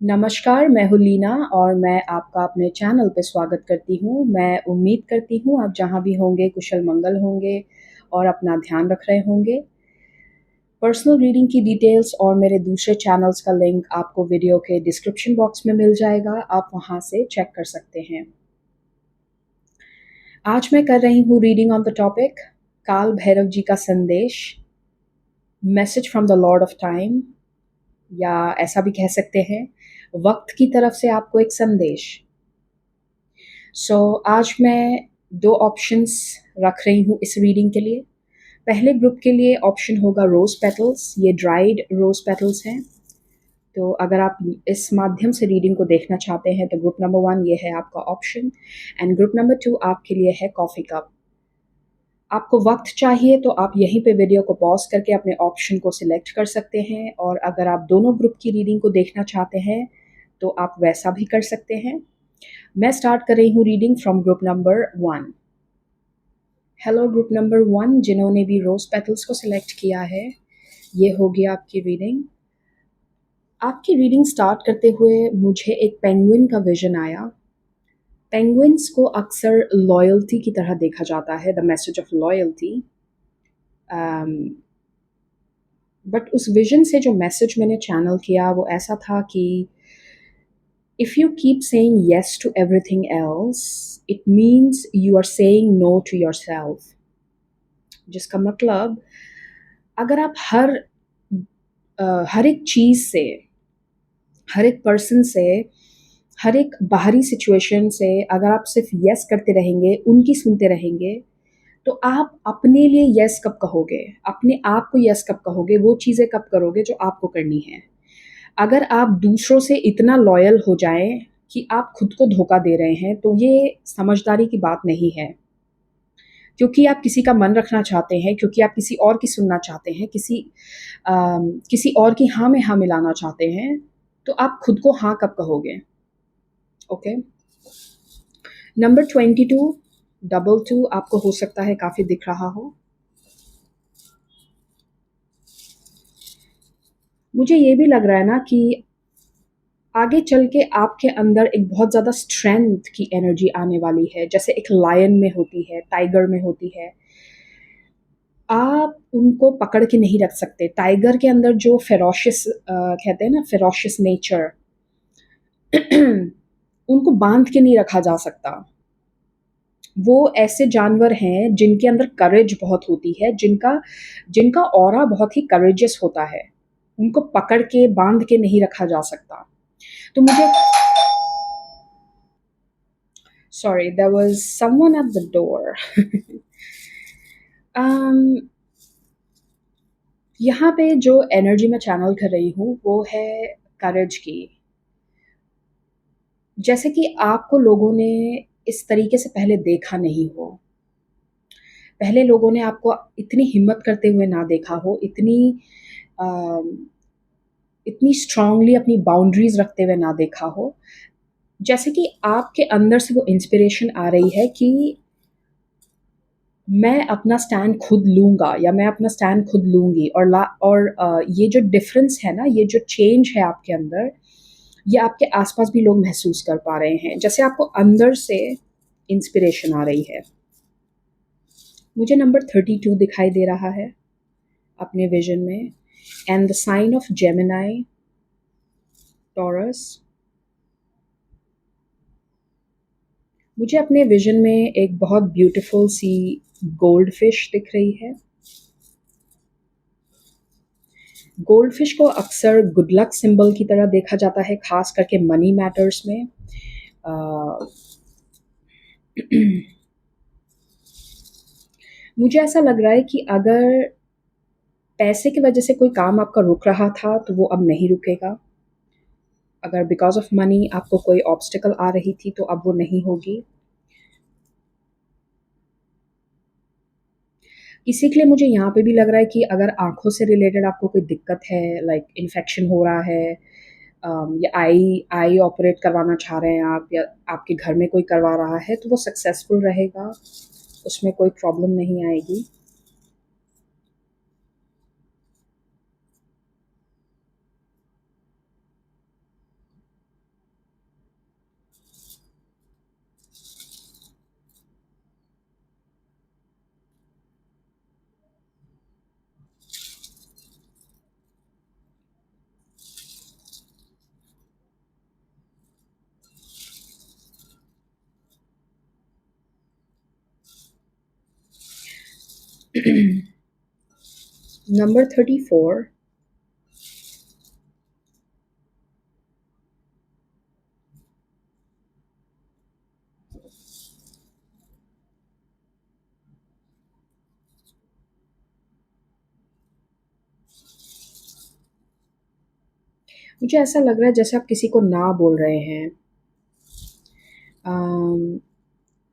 नमस्कार, मैं हूँ लीना और मैं आपका अपने चैनल पे स्वागत करती हूँ। मैं उम्मीद करती हूँ आप जहाँ भी होंगे कुशल-मंगल होंगे और अपना ध्यान रख रहे होंगे। पर्सनल रीडिंग की डिटेल्स और मेरे दूसरे चैनल्स का लिंक आपको वीडियो के डिस्क्रिप्शन बॉक्स में मिल जाएगा, आप वहाँ से चेक कर सकते हैं। आज मैं कर रही हूँ रीडिंग ऑन द टॉपिक काल भैरव जी का संदेश, message from the Lord of time या ऐसा भी कह सकते हैं वक़्त की तरफ से आपको एक संदेश। आज मैं 2 ऑप्शंस रख रही हूँ इस रीडिंग के लिए। पहले ग्रुप के लिए ऑप्शन होगा रोज़ पेटल्स, ये ड्राइड रोज़ पेटल्स हैं। तो अगर आप इस माध्यम से रीडिंग को देखना चाहते हैं तो ग्रुप नंबर 1 ये है आपका ऑप्शन एंड ग्रुप नंबर 2 आपके लिए है कॉफ़ी कप। आपको वक़्त चाहिए तो आप यहीं पे वीडियो को पॉज़ करके अपने ऑप्शन को सिलेक्ट कर सकते हैं और अगर आप दोनों ग्रुप की रीडिंग को देखना चाहते हैं, तो आप वैसा भी कर सकते हैं। मैं स्टार्ट कर रही हूँ reading from group number 1। Hello group number 1 जिन्होंने भी रोज़ पेटल्स को सिलेक्ट किया है, ये होगी आपकी रीडिंग। आपकी रीडिंग स्टार्ट करते हुए मुझे एक पेंगुइन का विज़न आया। पेंगुइन्स को अक्सर लॉयल्टी की तरह देखा जाता है, the message of loyalty. But उस विज़न से जो मैसेज मैंने चैनल किया वो ऐसा था कि if you keep saying yes to everything else, it means you are saying no to yourself. जिसका मतलब अगर आप हर एक चीज़ से, हर एक पर्सन से, हर एक बाहरी सिचुएशन से अगर आप सिर्फ यस करते रहेंगे, उनकी सुनते रहेंगे, तो आप अपने लिए यस कब कहोगे? अपने आप को यस कब कहोगे? वो चीज़ें कब करोगे जो आपको करनी है? अगर आप दूसरों से इतना लॉयल हो जाएँ कि आप खुद को धोखा दे रहे हैं, तो ये समझदारी की बात नहीं है। क्योंकि आप किसी का मन रखना चाहते हैं, क्योंकि आप किसी और की सुनना चाहते हैं, किसी और की हाँ में हाँ मिलाना चाहते हैं, तो आप खुद को हाँ कब कहोगे? ओके? नंबर 22 डबल 2 आपको हो सकता है काफ़ी दिख रहा हो। मुझे ये भी लग रहा है ना कि आगे चल के आपके अंदर एक बहुत ज़्यादा स्ट्रेंथ की एनर्जी आने वाली है, जैसे एक लायन में होती है, टाइगर में होती है। आप उनको पकड़ के नहीं रख सकते। टाइगर के अंदर जो कहते हैं ना फेरोशियस नेचर उनको बाँध के नहीं रखा जा सकता। वो ऐसे जानवर हैं जिनके अंदर करेज बहुत होती है, जिनका जिनका ऑरा बहुत ही करेजियस होता है। उनको पकड़ के, बाँध के नहीं रखा जा सकता। तो मुझे sorry there was someone at the door. Um, यहाँ पे जो एनर्जी मैं चैनल कर रही हूँ, वो है करेज की। जैसे कि आपको लोगों ने इस तरीके से पहले देखा नहीं हो। पहले लोगों ने आपको इतनी हिम्मत करते हुए ना देखा हो, अ, इतनी स्ट्रॉन्गली अपनी बाउंड्रीज़ रखते हुए ना देखा हो। जैसे कि आपके अंदर से वो इंस्पिरेशन आ रही है कि मैं अपना स्टैंड खुद लूँगा या मैं अपना स्टैंड खुद लूँगी और ये जो डिफ़रेंस है ना, ये जो चेंज है आपके अंदर, ये आपके आस-पास भी लोग महसूस कर पा रहे हैं। जैसे आपको अंदर से इंस्पिरेशन आ रही है। मुझे नंबर 32 दिखाई दे रहा है अपने विज़न में and the sign of Gemini, Taurus. मुझे अपने विज़न में एक बहुत ब्यूटीफुल सी गोल्ड फिश दिख रही है। गोल्ड फिश को अक्सर गुड लक सिंबल की तरह देखा जाता है, ख़ास करके मनी मैटर्स में। अ, मुझे ऐसा लग रहा है कि अगर पैसे की वजह से कोई काम आपका रुक रहा था, तो वो अब नहीं रुकेगा। अगर बिकॉज़ ऑफ मनी आपको कोई ऑब्स्टिकल आ रही थी, तो अब वो नहीं होगी। इसी के लिए मुझे यहाँ पे भी लग रहा है कि अगर आँखों से रिलेटेड आपको कोई दिक्कत है, लाइक इन्फेक्शन हो रहा है, या आई आई ऑपरेट करवाना चाह रहे हैं आप या आपके घर में कोई करवा रहा है, तो वो सक्सेसफुल रहेगा, उसमें कोई प्रॉब्लम नहीं आएगी। Number 34. मुझे ऐसा लग रहा है जैसे आप किसी को ना बोल रहे हैं। अम,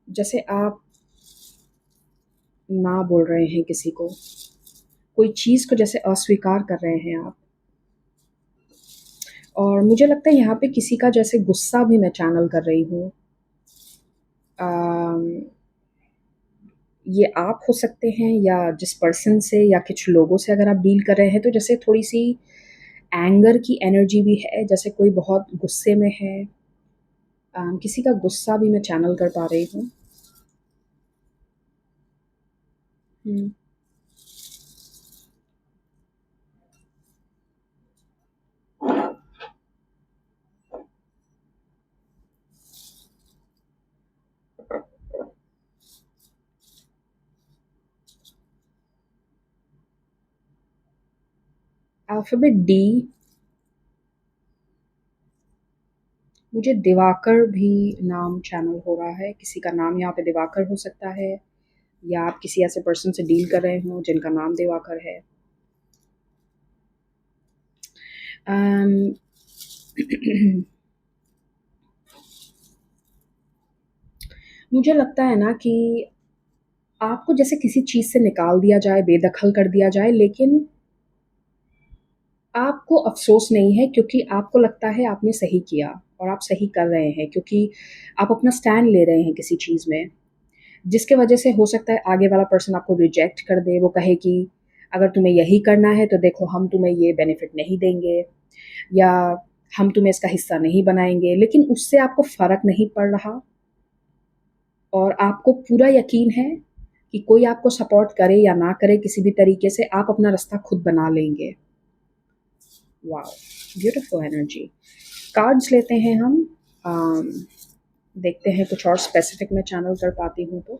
जैसे आप ना बोल रहे हैं किसी को, कोई चीज़ को जैसे अस्वीकार कर रहे हैं आप। और मुझे लगता है यहाँ पे किसी का जैसे गुस्सा भी मैं चैनल कर रही हूँ। अम, ये आप हो सकते हैं या जिस पर्सन से या कुछ लोगों से अगर आप डील कर रहे हैं तो जैसे थोड़ी-सी एंगर की एनर्जी भी है, जैसे कोई बहुत गुस्से में है। किसी का गुस्सा भी मैं चैनल कर पा रही हूँ। हुँ। Alphabet D. मुझे दिवाकर भी नाम चैनल हो रहा है, किसी का नाम यहाँ पे दिवाकर हो सकता है या आप किसी ऐसे पर्सन से डील कर रहे हों जिनका नाम दिवाकर है। अम, मुझे लगता है ना कि आपको जैसे किसी चीज़ से निकाल दिया जाए, बेदखल कर दिया जाए, लेकिन आपको अफ़सोस नहीं है क्योंकि आपको लगता है आपने सही किया और आप सही कर रहे हैं क्योंकि आप अपना स्टैंड ले रहे हैं किसी चीज़ में। जिसके वजह से हो सकता है आगे वाला पर्सन आपको रिजेक्ट कर दे, वो कहे कि अगर तुम्हें यही करना है तो देखो हम तुम्हें ये बेनिफिट नहीं देंगे या हम तुम्हें इसका हिस्सा नहीं बनाएँगे, लेकिन उससे आपको फ़र्क नहीं पड़ रहा और आपको पूरा यकीन है कि कोई आपको सपोर्ट करे या ना करे किसी भी तरीके से आप अपना रास्ता खुद बना लेंगे। वाओ! Beautiful energy. कार्ड्स लेते हैं हम। अम, देखते हैं कुछ और स्पेसिफिक मैं चैनल कर पाती हूँ तो।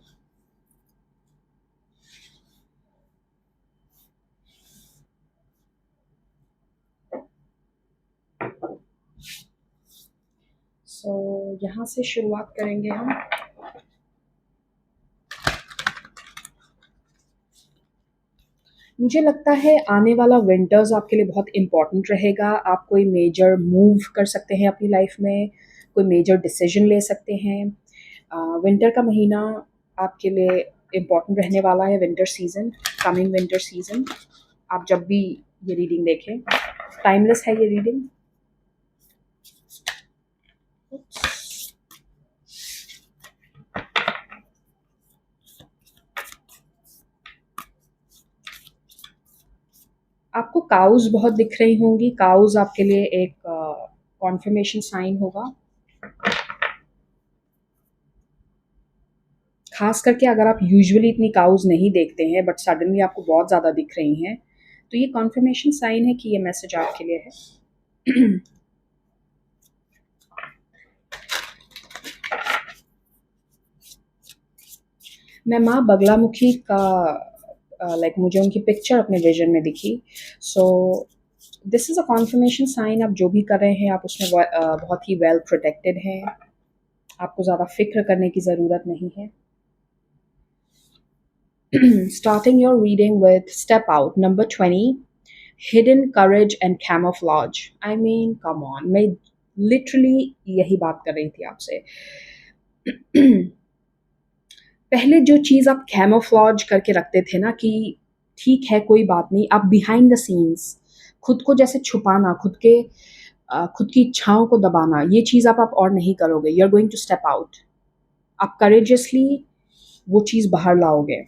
सो यहाँ से शुरुआत करेंगे हम। मुझे लगता है आने वाला विंटर्स आपके लिए बहुत इम्पोर्टेंट रहेगा। आप कोई मेजर मूव कर सकते हैं अपनी लाइफ में, कोई मेजर डिसीजन ले सकते हैं। विंटर का महीना आपके लिए इम्पोर्टेंट रहने वाला है, winter season, coming winter season. आप जब भी ये रीडिंग देखें, टाइमलेस है ये रीडिंग। आपको काउज़ बहुत दिख रही होंगी, काउज़ आपके लिए एक कॉन्फर्मेशन साइन होगा। ख़ास करके अगर आप यूजुअली इतनी काउज़ नहीं देखते हैं बट सडनली आपको बहुत ज़्यादा दिख रही हैं, तो ये कॉन्फर्मेशन साइन है कि ये मैसेज आपके लिए है। मैं माँ बगलामुखी का लाइक मुझे उनकी पिक्चर अपने विज़न में दिखी। So this is a confirmation sign. आप जो भी कर रहे हैं आप उसमें बहुत ही वेल प्रोटेक्टेड हैं। आपको ज़्यादा फ़िक्र करने की ज़रूरत नहीं है। Starting your reading with Step Out, number 20, Hidden Courage and Camouflage. I mean, come on, मैं लिटरली यही बात कर रही थी आपसे। पहले जो चीज़ आप कैमोफ्लेज करके रखते थे ना कि ठीक है कोई बात नहीं, आप बिहाइंड द सीन्स खुद को जैसे छुपाना, खुद की इच्छाओं को दबाना, ये चीज़ आप और नहीं करोगे। You are going to step out. आप करेजियसली वो चीज़ बाहर लाओगे,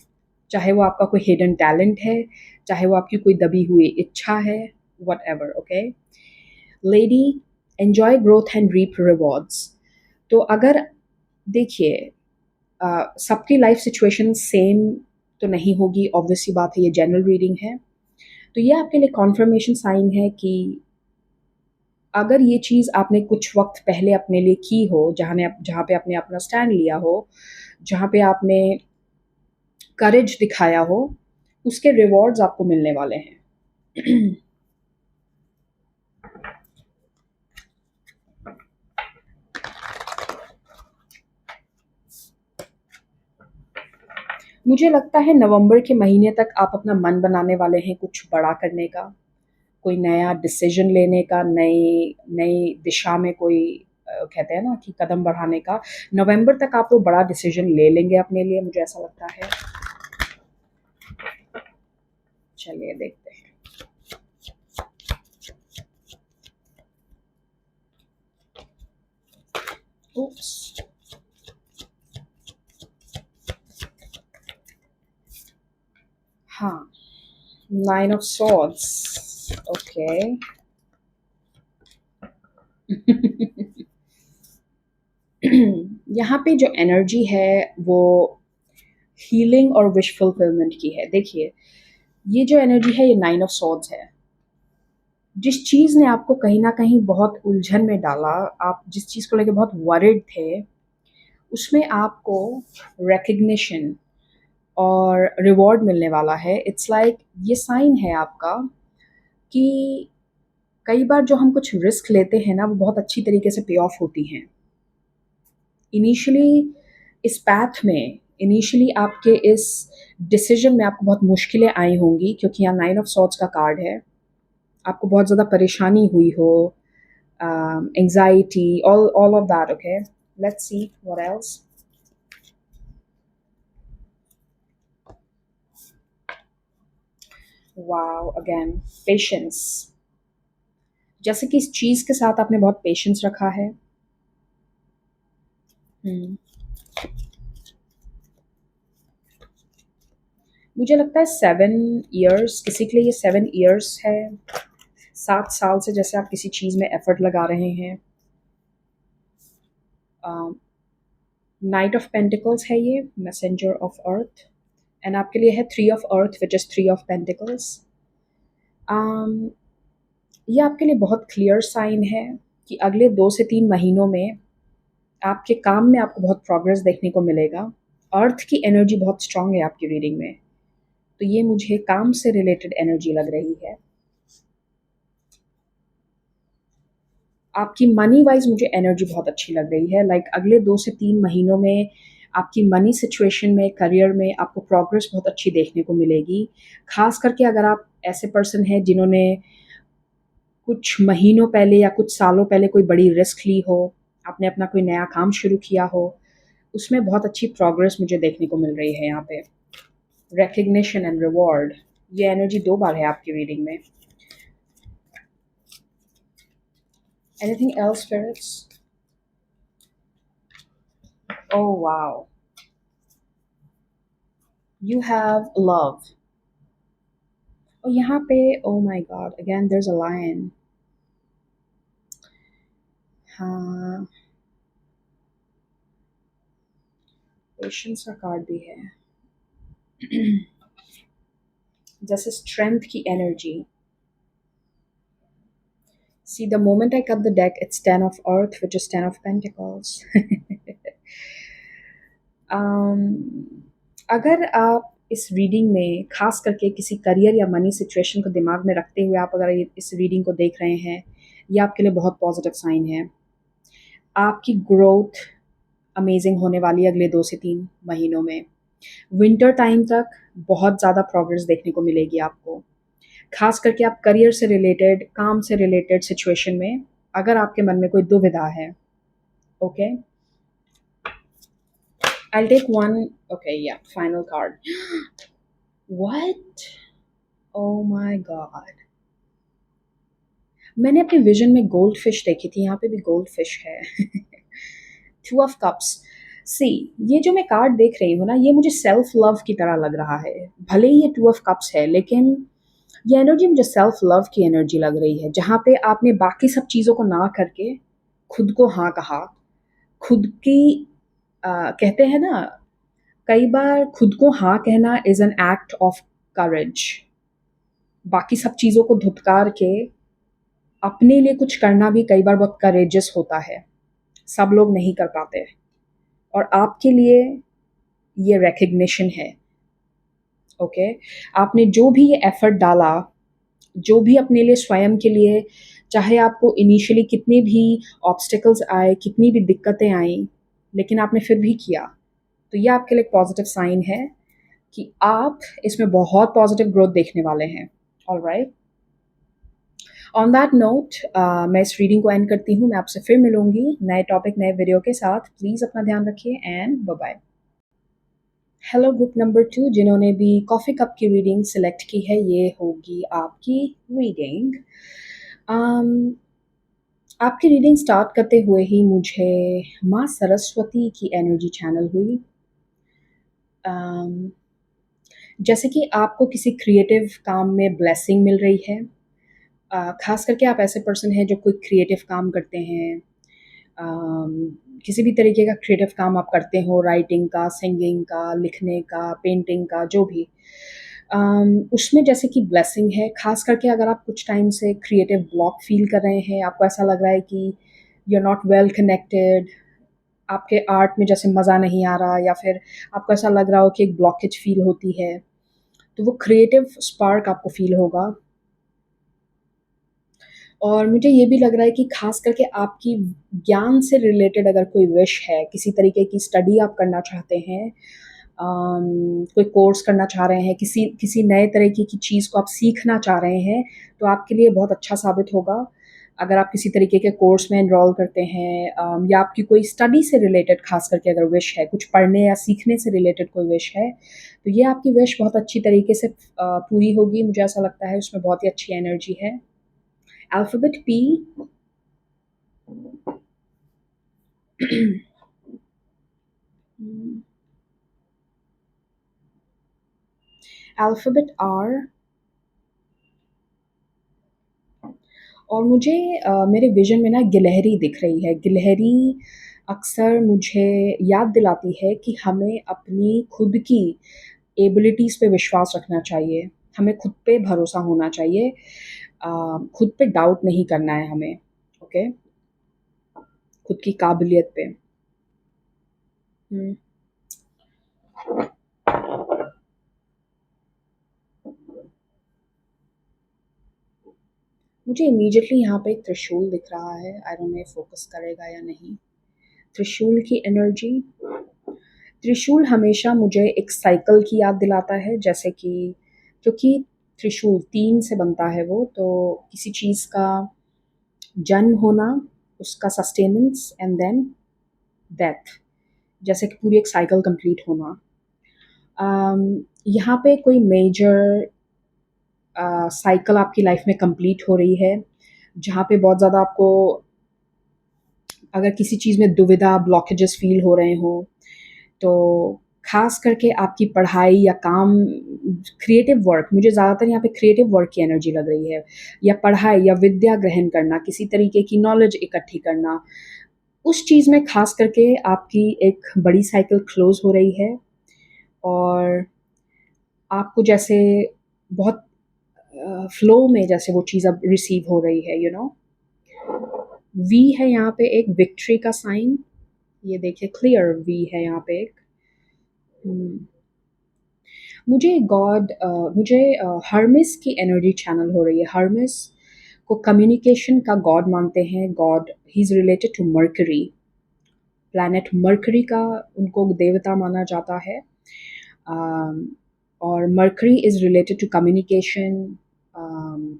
चाहे वो आपका कोई हिडन टैलेंट है, चाहे वो आपकी कोई दबी हुई इच्छा है, whatever. Okay lady, enjoy growth and reap rewards. तो अगर देखिए सबकी लाइफ सिचुएशन सेम तो नहीं होगी, ऑब्वियस सी बात है, ये जनरल रीडिंग है। तो ये आपके लिए कॉन्फर्मेशन साइन है कि अगर ये चीज़ आपने कुछ वक्त पहले अपने लिए की हो, जहाँ पे आपने अपना स्टैंड लिया हो, जहाँ पे आपने करेज दिखाया हो, उसके रिवॉर्ड्स आपको मिलने वाले हैं। मुझे लगता है नवंबर के महीने तक आप अपना मन बनाने वाले हैं कुछ बड़ा करने का, कोई नया डिसीजन लेने का, नई नई दिशा में कोई कहते हैं ना कि कदम बढ़ाने का। नवंबर तक आप वो बड़ा डिसीजन ले लेंगे अपने लिए, मुझे ऐसा लगता है। चलिए देखते हैं। Oops. हाँ, 9 ऑफ सॉर्ड्स, ओके। यहाँ पे जो एनर्जी है वो हीलिंग और विश फुलफिलमेंट की है। देखिए, ये जो एनर्जी है ये 9 ऑफ सॉर्ड्स है। जिस चीज़ ने आपको कहीं न कहीं बहुत उलझन में डाला, आप जिस चीज़ को लेके बहुत वरिड थे, उसमें आपको रिकग्निशन और रिवॉर्ड मिलने वाला है। इट्स लाइक ये साइन है आपका कि कई बार जो हम कुछ रिस्क लेते हैं ना, वो बहुत अच्छी तरीके से पे ऑफ होती हैं। इनिशियली इस पैथ में, इनिशियली आपके इस डिसीजन में आपको बहुत मुश्किलें आई होंगी, क्योंकि यहाँ 9 ऑफ सॉर्ड्स का कार्ड है। आपको बहुत ज़्यादा परेशानी हुई हो, anxiety, all of that, okay? Let's see what else. Wow, again, patience. जैसे कि इस चीज़ के साथ आपने बहुत पेशेंस रखा है। मुझे लगता है 7 ईयर्स, किसी के लिए ये 7 ईयर्स है। 7 साल से जैसे आप किसी चीज़ में एफर्ट लगा रहे हैं। नाइट ऑफ पेंटिकल्स है ये, मैसेंजर ऑफ अर्थ, एंड आपके लिए है 3 of earth which is 3 of pentacles. ये आपके लिए बहुत क्लियर साइन है कि अगले 2 से 3 महीनों में आपके काम में आपको बहुत प्रोग्रेस देखने को मिलेगा। अर्थ की एनर्जी बहुत स्ट्रांग है आपकी रीडिंग में, तो ये मुझे काम से रिलेटेड एनर्जी लग रही है। आपकी मनी वाइज मुझे एनर्जी बहुत अच्छी लग रही है। लाइक अगले 2 से 3 महीनों में आपकी मनी सिचुएशन में, करियर में आपको प्रोग्रेस बहुत अच्छी देखने को मिलेगी। खास करके अगर आप ऐसे पर्सन हैं जिन्होंने कुछ महीनों पहले या कुछ सालों पहले कोई बड़ी रिस्क ली हो, आपने अपना कोई नया काम शुरू किया हो, उसमें बहुत अच्छी प्रोग्रेस मुझे देखने को मिल रही है यहाँ पे। रिकग्निशन एंड रिवॉर्ड, ये एनर्जी 2 बार है आपकी रीडिंग में। Anything else, spirits? Oh wow. You have love. Oh, यहाँ पे, oh my god, again there's a lion. हाँ, पेशेंस का कार्ड भी है। जैसे स्ट्रेंथ की energy. See, the moment I cut the deck, it's 10 of earth, which is 10 of pentacles. अगर आप इस रीडिंग में खास करके किसी करियर या मनी सिचुएशन को दिमाग में रखते हुए आप अगर इस रीडिंग को देख रहे हैं, ये आपके लिए बहुत पॉजिटिव साइन है। आपकी ग्रोथ अमेजिंग होने वाली है अगले 2 से 3 महीनों में। विंटर टाइम तक बहुत ज़्यादा प्रोग्रेस देखने को मिलेगी आपको। खास करके आप करियर से रिलेटेड, काम से रिलेटेड सिचुएशन में अगर आपके मन में कोई दुविधा है, okay, I'll take one. Okay, yeah, final card. What? Oh my god. मैंने अपने विजन में गोल्ड फिश देखी थी, यहाँ पे भी गोल्ड फिश है। 2 ऑफ कप्स। सी, ये जो मैं कार्ड देख रही हूँ ना, ये मुझे सेल्फ लव की तरह लग रहा है। भले ही ये 2 ऑफ कप्स है, लेकिन ये एनर्जी मुझे सेल्फ लव की एनर्जी लग रही है, जहाँ पे आपने बाकी सब चीज़ों को ना करके खुद को हाँ कहा। खुद की कहते हैं ना, कई बार खुद को हाँ कहना is an act of courage. बाकी सब चीज़ों को धुतकार के अपने लिए कुछ करना भी कई बार बहुत करेजियस होता है। सब लोग नहीं कर पाते, और आपके लिए ये रिकग्निशन है। ओके? आपने जो भी ये एफ़र्ट डाला, जो भी अपने लिए स्वयं के लिए, चाहे आपको इनिशियली कितने भी ऑब्स्टेकल्स आए, कितनी भी दिक्कतें आईं, लेकिन आपने फिर भी किया। तो ये आपके लिए एक पॉज़िटिव साइन है कि आप इसमें बहुत पॉज़िटिव ग्रोथ देखने वाले हैं। ऑलराइट? ऑन दैट नोट मैं इस रीडिंग को एंड करती हूँ। मैं आपसे फिर मिलूँगी नए टॉपिक, नए वीडियो के साथ। प्लीज़ अपना ध्यान रखिए and bye-bye. Hello group number 2 जिन्होंने भी कॉफ़ी कप की रीडिंग सेलेक्ट की है, ये होगी आपकी रीडिंग। अम, आपकी रीडिंग स्टार्ट करते हुए ही मुझे माँ सरस्वती की एनर्जी चैनल हुई। अम, जैसे कि आपको किसी क्रिएटिव काम में ब्लेसिंग मिल रही है। ख़ास करके आप ऐसे पर्सन हैं जो कोई क्रिएटिव काम करते हैं। अम, किसी भी तरीके का क्रिएटिव काम आप करते हो, राइटिंग का, सिंगिंग का, लिखने का, पेंटिंग का, जो भी। उसमें जैसे कि ब्लेसिंग है, ख़ास करके अगर आप कुछ टाइम से क्रिएटिव ब्लॉक फ़ील कर रहे हैं, आपको ऐसा लग रहा है कि you are not well connected, आपके आर्ट में जैसे मज़ा नहीं आ रहा, या फिर आपको ऐसा लग रहा हो कि एक ब्लॉकेज फ़ील होती है, तो वो क्रिएटिव स्पार्क आपको फ़ील होगा। और मुझे ये भी लग रहा है कि ख़ास करके आपकी ज्ञान से रिलेटेड अगर कोई विश है, किसी तरीके की स्टडी आप करना चाहते हैं, कोई कोर्स करना चाह रहे हैं, किसी किसी नए तरीके की चीज़ को आप सीखना चाह रहे हैं, तो आपके लिए बहुत अच्छा साबित होगा। अगर आप किसी तरीके के कोर्स में एनरोल करते हैं, या आपकी कोई स्टडी से रिलेटेड ख़ास करके अगर विश है, कुछ पढ़ने या सीखने से रिलेटेड कोई विश है, तो ये आपकी विश बहुत अच्छी तरीके से पूरी होगी। मुझे ऐसा लगता है उसमें बहुत ही अच्छी एनर्जी है। Alphabet P, Alphabet R, और मुझे मेरे विज़न में ना गिलहरी दिख रही है। गिलहरी अक्सर मुझे याद दिलाती है कि हमें अपनी खुद की एबिलिटीज़ पे विश्वास रखना चाहिए। हमें खुद पे भरोसा होना चाहिए। खुद पे डाउट नहीं करना है हमें, ओके? खुद की काबिलियत पे। हुँ। मुझे इमीडिएटली यहाँ पे एक त्रिशूल दिख रहा है। आई डोंट नो ये फ़ोकस करेगा या नहीं। त्रिशूल की एनर्जी, त्रिशूल हमेशा मुझे एक साइकिल की याद दिलाता है, जैसे कि क्योंकि त्रिशूल 3 से बनता है वो, तो किसी चीज़ का जन्म होना, उसका सस्टेनेंस एंड देन डेथ, जैसे कि पूरी एक साइकिल कंप्लीट होना। यहाँ पे कोई मेजर साइकिल आपकी लाइफ में कंप्लीट हो रही है, जहाँ पे बहुत ज़्यादा आपको अगर किसी चीज़ में दुविधा, ब्लॉकेजेस फ़ील हो रहे हों, तो ख़ास करके आपकी पढ़ाई या काम, क्रिएटिव वर्क, मुझे ज़्यादातर यहाँ पे क्रिएटिव वर्क की एनर्जी लग रही है, या पढ़ाई या विद्या ग्रहण करना, किसी तरीके की नॉलेज इकट्ठी करना, उस चीज़ में ख़ास करके आपकी एक बड़ी साइकिल क्लोज़ हो रही है, और आपको जैसे बहुत फ्लो में जैसे वो चीज़ अब रिसीव हो रही है, वी है यहाँ पे एक विक्ट्री का साइन, ये देखिए क्लियर वी है यहाँ पे एक। हुँ। मुझे हर्मेस की एनर्जी चैनल हो रही है। हर्मेस को कम्युनिकेशन का गॉड मानते हैं। God, he is related to Mercury, planet Mercury का उनको देवता माना जाता है। अम, और Mercury is related to communication, um,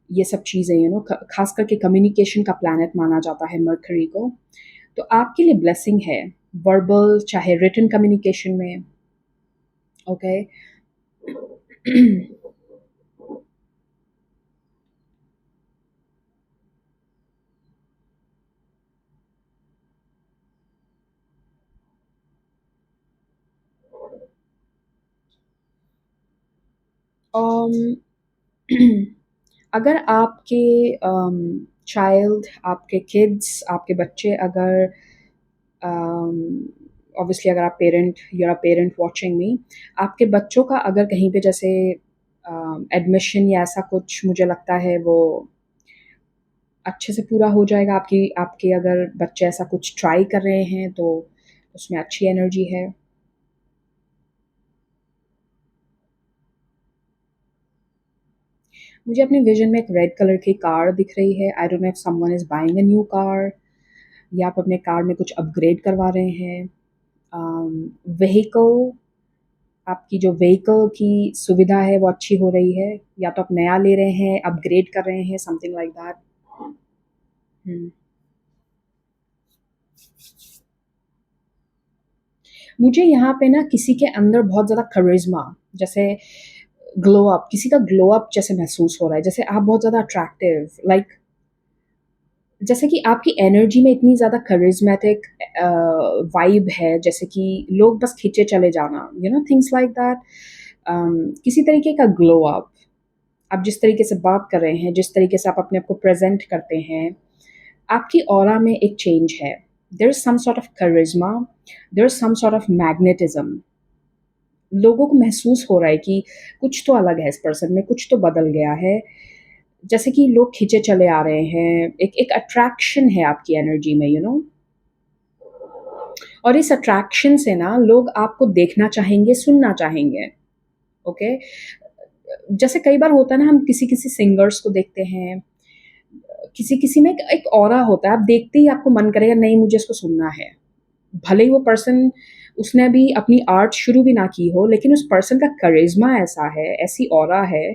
ये सब चीज़ें, ख़ास करके कम्युनिकेशन का प्लैनेट माना जाता है मर्करी को। तो आपके लिए ब्लेसिंग है, वर्बल चाहे रिटन कम्युनिकेशन में, ओके? अम, अगर आपके चाइल्ड, आपके किड्स, आपके बच्चे अगर ऑब्वियसली अगर आप parent, you are a parent watching me, आपके बच्चों का अगर कहीं पे जैसे एडमिशन या ऐसा कुछ, मुझे लगता है वो अच्छे से पूरा हो जाएगा। आपकी आपके अगर बच्चे ऐसा कुछ ट्राई कर रहे हैं, तो उसमें अच्छी एनर्जी है। मुझे अपने विजन में एक रेड कलर की कार दिख रही है। I don't know if someone is buying a new car या आप अपने कार में कुछ अपग्रेड करवा रहे हैं। व्हीकल, आपकी जो व्हीकल की सुविधा है वो अच्छी हो रही है, या तो आप नया ले रहे हैं, अपग्रेड कर रहे हैं, समथिंग लाइक दैट। मुझे यहाँ पे ना किसी के अंदर बहुत ज़्यादा करिश्मा, जैसे ग्लो अप, किसी का ग्लो अप जैसे महसूस हो रहा है, जैसे आप बहुत ज़्यादा अट्रैक्टिव, लाइक जैसे कि आपकी एनर्जी में इतनी ज़्यादा करिश्मेटिक वाइब है, जैसे कि लोग बस खींचे चले जाना, you know things like that. किसी तरीके का ग्लो अप, आप जिस तरीके से बात कर रहे हैं, जिस तरीके से आप अपने आप को प्रेजेंट करते हैं, आपकी ऑरा में एक चेंज है। There is some sort of charisma, there is some sort of magnetism. लोगों को महसूस हो रहा है कि कुछ तो अलग है इस पर्सन में, कुछ तो बदल गया है, जैसे कि लोग खींचे चले आ रहे हैं, एक एक अट्रैक्शन है आपकी एनर्जी में, यू नो। और इस अट्रैक्शन से ना लोग आपको देखना चाहेंगे, सुनना चाहेंगे। ओके, जैसे कई बार होता है ना, हम किसी किसी सिंगर्स को देखते हैं, किसी किसी में एक ऑरा होता है, आप देखते ही आपको मन करेगा नहीं मुझे इसको सुनना है। भले ही वो पर्सन, उसने अभी अपनी आर्ट शुरू भी ना की हो, लेकिन उस पर्सन का करिश्मा ऐसा है, ऐसी ऑरा है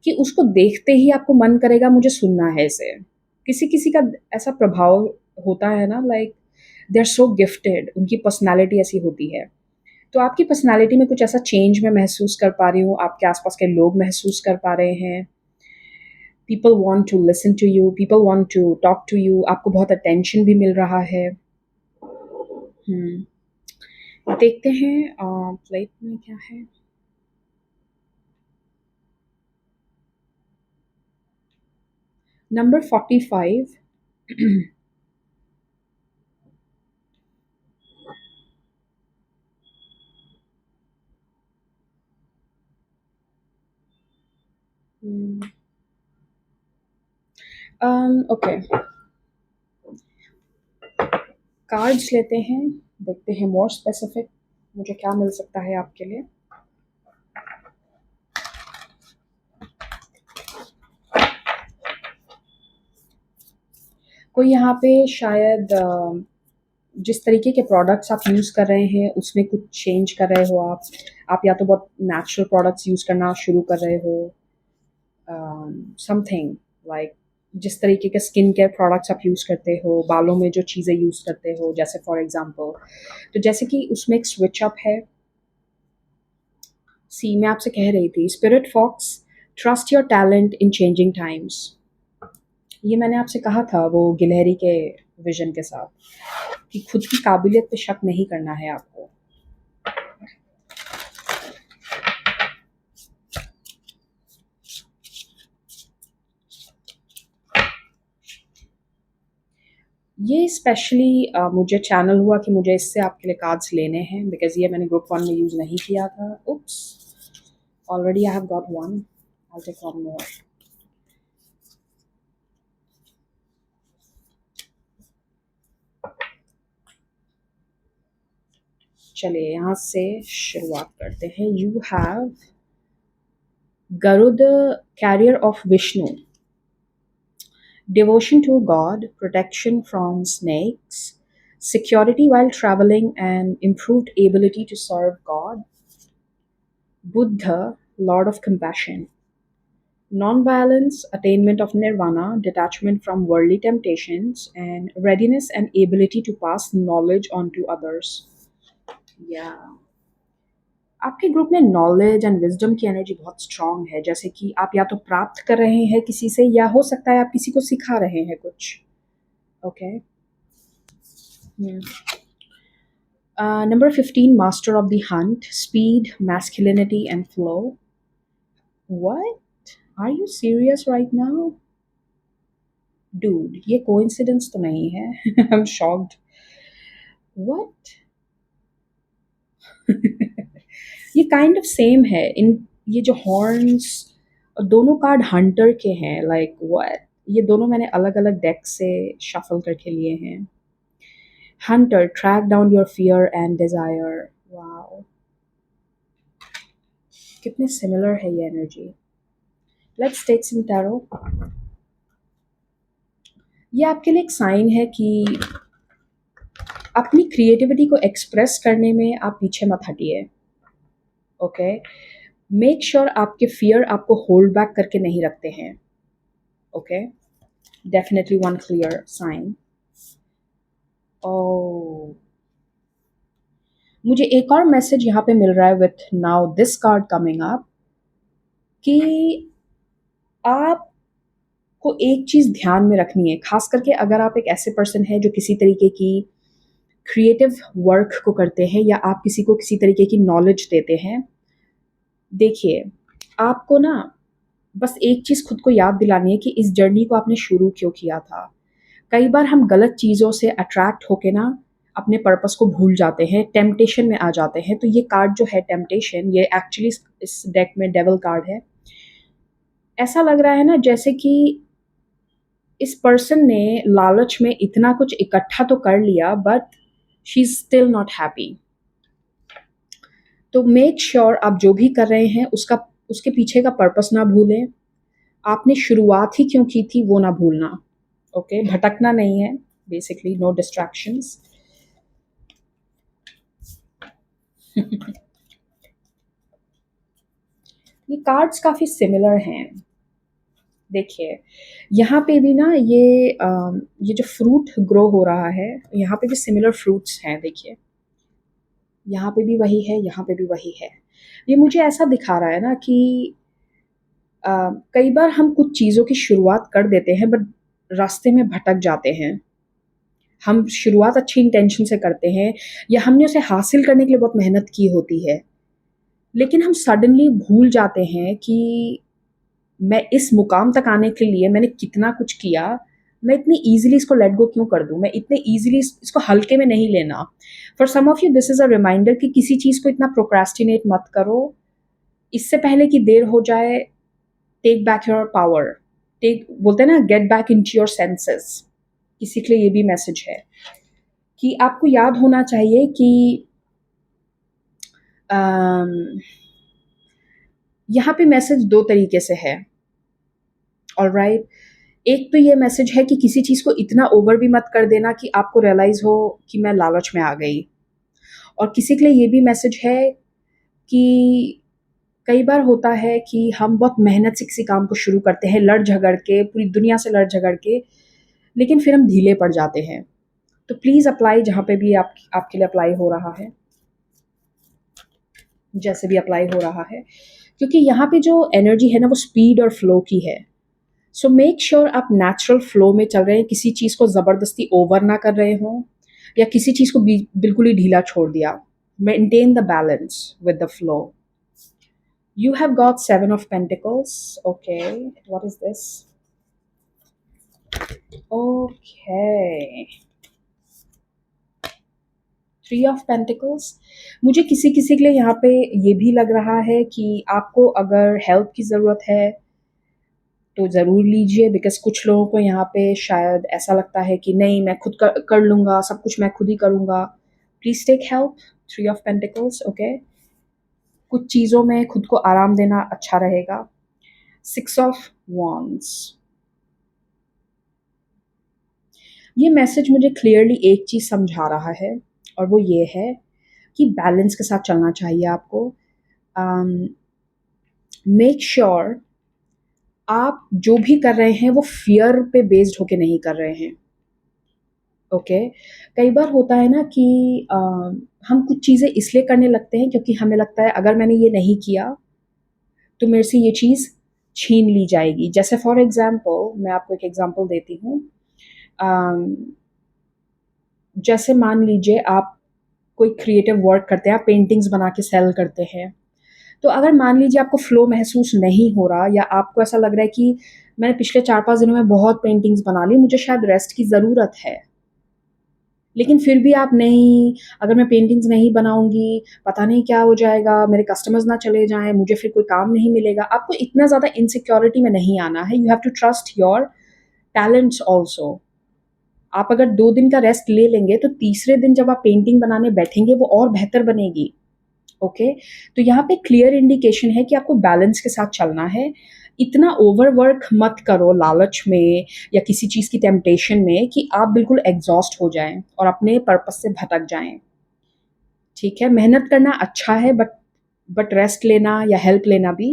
कि उसको देखते ही आपको मन करेगा मुझे सुनना है इसे। किसी किसी का ऐसा प्रभाव होता है ना, like they are so gifted, उनकी पर्सनैलिटी ऐसी होती है। तो आपकी पर्सनैलिटी में कुछ ऐसा चेंज मैं महसूस कर पा रही हूँ, आपके आसपास के लोग महसूस कर पा रहे हैं। People want to listen to you, people want to talk to you, आपको बहुत अटेंशन भी मिल रहा है। देखते हैं प्लेट में क्या है। नंबर 45। ओके, कार्ड्स लेते हैं, देखते हैं मोर स्पेसिफिक मुझे क्या मिल सकता है आपके लिए। कोई यहाँ पे शायद जिस तरीके के प्रोडक्ट्स आप यूज़ कर रहे हैं उसमें कुछ चेंज कर रहे हो आप या तो बहुत नेचुरल प्रोडक्ट्स यूज़ करना शुरू कर रहे हो, समथिंग लाइक जिस तरीके के स्किन केयर प्रोडक्ट्स आप यूज़ करते हो, बालों में जो चीज़ें यूज़ करते हो, जैसे फॉर एग्जांपल, तो जैसे कि उसमें एक स्विच अप है। सी, मैं आपसे कह रही थी spirit fox, trust your talent in changing times. ये मैंने आपसे कहा था वो गिलहरी के विजन के साथ, कि खुद की काबिलियत पे शक नहीं करना है आपको। ये स्पेशली मुझे चैनल हुआ कि मुझे इससे आपके लिए कार्ड्स लेने हैं, बिकॉज ये मैंने ग्रुप वन में यूज़ नहीं किया था। Oops, already I have got one, I take one more. चलिए यहाँ से शुरुआत करते हैं। You have Garuda, carrier of Vishnu, devotion to God, protection from snakes, security while traveling, and improved ability to serve God. Buddha, Lord of Compassion, non-violence, attainment of nirvana, detachment from worldly temptations, and readiness and ability to pass knowledge on to others. Yeah. आपके group में knowledge and wisdom की energy बहुत strong है, जैसे कि आप या तो प्राप्त कर रहे हैं किसी से, या हो सकता है आप किसी को सिखा रहे हैं कुछ। Okay. Number 15, Master of the Hunt, speed, masculinity, and flow. What? Are you serious right now? Dude, ये coincidence तो नहीं है। I'm shocked. What? ये काइंड ऑफ सेम है, इन ये जो हॉर्न्स और दोनों कार्ड हंटर के हैं, लाइक व्हाट, ये दोनों मैंने अलग अलग डेक से शफल करके लिए हैं। Hunter, track down your fear and desire. Wow, कितने सिमिलर है ये energy. Let's take some tarot. ये आपके लिए एक साइन है कि अपनी क्रिएटिविटी को एक्सप्रेस करने में आप पीछे मत हटिए। ओके, मेक श्योर आपके फियर आपको होल्ड बैक करके नहीं रखते हैं। Okay, definitely one clear sign. ओ, मुझे एक और मैसेज यहाँ पे मिल रहा है with now this card coming up कि आपको एक चीज़ ध्यान में रखनी है, खास करके अगर आप एक ऐसे पर्सन है जो किसी तरीके की क्रिएटिव वर्क को करते हैं या आप किसी को किसी तरीके की नॉलेज देते हैं। देखिए, आपको ना बस एक चीज़ खुद को याद दिलानी है कि इस जर्नी को आपने शुरू क्यों किया था। कई बार हम गलत चीज़ों से अट्रैक्ट होके ना अपने पर्पस को भूल जाते हैं, टेम्पटेशन में आ जाते हैं। तो ये कार्ड जो है टेम्पटेशन, ये एक्चुअली इस डेक में डेविल कार्ड है। ऐसा लग रहा है ना जैसे कि इस पर्सन ने लालच में इतना कुछ इकट्ठा तो कर लिया but she is still not happy. तो मेक श्योर आप जो भी कर रहे हैं उसके पीछे का पर्पस ना भूलें। आपने शुरुआत ही क्यों की थी वो ना भूलना। ओके, भटकना नहीं है, बेसिकली नो डिस्ट्रैक्शंस। ये कार्ड्स काफ़ी सिमिलर हैं। देखिए, यहाँ पे भी ना ये जो फ्रूट ग्रो हो रहा है, यहाँ पे भी सिमिलर फ्रूट्स हैं। देखिए, यहाँ पे भी वही है, यहाँ पे भी वही है। ये मुझे ऐसा दिखा रहा है ना कि कई बार हम कुछ चीज़ों की शुरुआत कर देते हैं बट रास्ते में भटक जाते हैं। हम शुरुआत अच्छी इंटेंशन से करते हैं या हमने उसे हासिल करने के लिए बहुत मेहनत की होती है, लेकिन हम सडनली भूल जाते हैं कि मैं इस मुकाम तक आने के लिए मैंने कितना कुछ किया। मैं इतनी ईजिली इसको लेट गो क्यों कर दूँ, मैं इतने ईजिली इसको हल्के में नहीं लेना। For some of you this is a reminder कि किसी चीज़ को इतना प्रोक्रेस्टिनेट मत करो, इससे पहले कि देर हो जाए। Take back your power, take बोलते हैं ना, get back into your senses. किसी के लिए ये भी मैसेज है कि आपको याद होना चाहिए कि यहाँ पे मैसेज दो तरीके से है। ऑलराइट, एक तो ये मैसेज है कि किसी चीज़ को इतना ओवर भी मत कर देना कि आपको रियलाइज़ हो कि मैं लालच में आ गई। और किसी के लिए ये भी मैसेज है कि कई बार होता है कि हम बहुत मेहनत से किसी काम को शुरू करते हैं, लड़ झगड़ के, पूरी दुनिया से लड़ झगड़ के, लेकिन फिर हम ढीले पड़ जाते हैं। तो प्लीज़ अप्लाई जहाँ पे भी आपके लिए अप्लाई हो रहा है, जैसे भी अप्लाई हो रहा है, क्योंकि यहाँ पे जो एनर्जी है ना वो स्पीड और फ्लो की है। सो मेक श्योर आप नेचुरल फ्लो में चल रहे हैं, किसी चीज़ को ज़बरदस्ती ओवर ना कर रहे हों या किसी चीज़ को बिल्कुल ही ढीला छोड़ दिया। Maintain the balance with the flow. You have got Seven of Pentacles. Okay, what is this? Okay, Three of Pentacles. मुझे किसी किसी के लिए यहाँ पे ये भी लग रहा है कि आपको अगर हेल्प की ज़रूरत है तो ज़रूर लीजिए, बिकॉज कुछ लोगों को यहाँ पे शायद ऐसा लगता है कि नहीं, मैं खुद कर लूँगा, सब कुछ मैं खुद ही करूँगा। Please take help. Three of Pentacles. Okay, कुछ चीज़ों में खुद को आराम देना अच्छा रहेगा। Six of Wands. ये मैसेज मुझे क्लियरली एक चीज़ समझा रहा है और वो ये है कि बैलेंस के साथ चलना चाहिए आपको। मेक श्योर आप जो भी कर रहे हैं वो फियर पे बेस्ड होके नहीं कर रहे हैं। ओके, कई बार होता है ना कि हम कुछ चीज़ें इसलिए करने लगते हैं क्योंकि हमें लगता है अगर मैंने ये नहीं किया तो मेरे से ये चीज़ छीन ली जाएगी। जैसे फॉर एग्ज़ाम्पल, मैं आपको एक एग्ज़ाम्पल देती हूँ। जैसे मान लीजिए आप कोई क्रिएटिव वर्क करते हैं, आप पेंटिंग्स बना के सेल करते हैं। तो अगर मान लीजिए आपको फ्लो महसूस नहीं हो रहा या आपको ऐसा लग रहा है कि मैंने पिछले 4-5 दिनों में बहुत पेंटिंग्स बना ली, मुझे शायद रेस्ट की ज़रूरत है, लेकिन फिर भी आप नहीं, अगर मैं पेंटिंग्स नहीं बनाऊँगी, पता नहीं क्या हो जाएगा, मेरे कस्टमर्स ना चले जाएँ, मुझे फिर कोई काम नहीं मिलेगा। आपको इतना ज़्यादा इनसिक्योरिटी में नहीं आना है। You have to trust your talents also. आप अगर 2 दिन का रेस्ट ले लेंगे तो तीसरे दिन जब आप पेंटिंग बनाने बैठेंगे वो और बेहतर बनेगी। ओके, तो यहाँ पे क्लियर इंडिकेशन है कि आपको बैलेंस के साथ चलना है। इतना ओवरवर्क मत करो लालच में या किसी चीज़ की टेम्पटेशन में कि आप बिल्कुल एग्जॉस्ट हो जाएं और अपने पर्पस से भटक जाएं। ठीक है, मेहनत करना अच्छा है, बट रेस्ट लेना या हेल्प लेना भी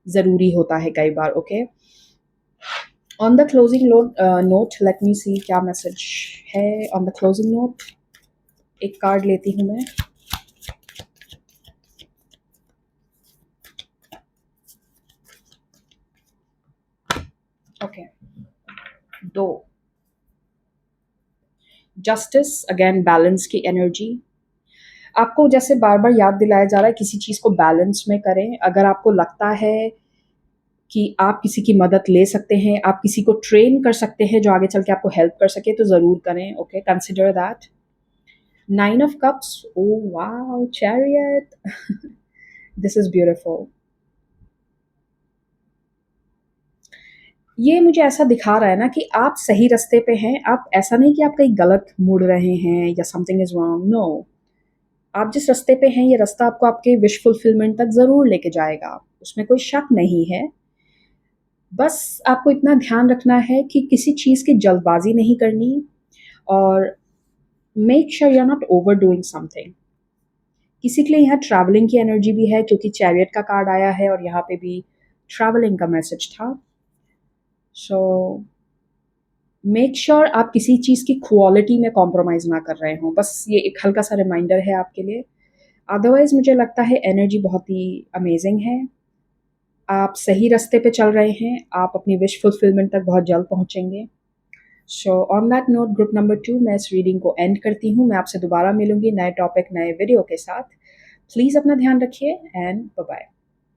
ज़रूरी होता है कई बार। Okay, on the closing note let me see क्या मैसेज है ऑन द क्लोजिंग नोट। एक कार्ड लेती हूँ मैं। ओके, दो, जस्टिस, अगेन बैलेंस की एनर्जी। आपको जैसे बार बार याद दिलाया जा रहा है किसी चीज़ को बैलेंस में करें। अगर आपको लगता है कि आप किसी की मदद ले सकते हैं, आप किसी को ट्रेन कर सकते हैं जो आगे चल के आपको हेल्प कर सके, तो ज़रूर करें। Okay, consider that. Nine of cups, oh wow, chariot, this is beautiful. ये मुझे ऐसा दिखा रहा है ना कि आप सही रास्ते पे हैं। आप ऐसा नहीं कि आप कहीं गलत मुड़ रहे हैं या समथिंग इज़ रॉन्ग, नो। आप जिस रास्ते पे हैं ये रास्ता आपको आपके विश फुलफिलमेंट तक ज़रूर लेके जाएगा, उसमें कोई शक नहीं है। बस आपको इतना ध्यान रखना है कि किसी चीज़ की जल्दबाजी नहीं करनी, और make sure you are not overdoing something. किसी के लिए यहाँ ट्रैवलिंग की एनर्जी भी है क्योंकि चैरियट का कार्ड आया है और यहाँ पे भी ट्रैवलिंग का मैसेज था। सो मेक श्योर आप किसी चीज़ की क्वालिटी में कॉम्प्रोमाइज़ ना कर रहे हों। बस ये एक हल्का सा रिमाइंडर है आपके लिए। अदरवाइज़ मुझे लगता है एनर्जी बहुत ही अमेजिंग है। आप सही रास्ते पे चल रहे हैं, आप अपनी विश फुलफिलमेंट तक बहुत जल्द पहुँचेंगे। So on that note, group number 2, मैं इस रीडिंग को एंड करती हूँ। मैं आपसे दोबारा मिलूँगी नए टॉपिक, नए वीडियो के साथ। प्लीज़ अपना ध्यान रखिए एंड बाय बाय।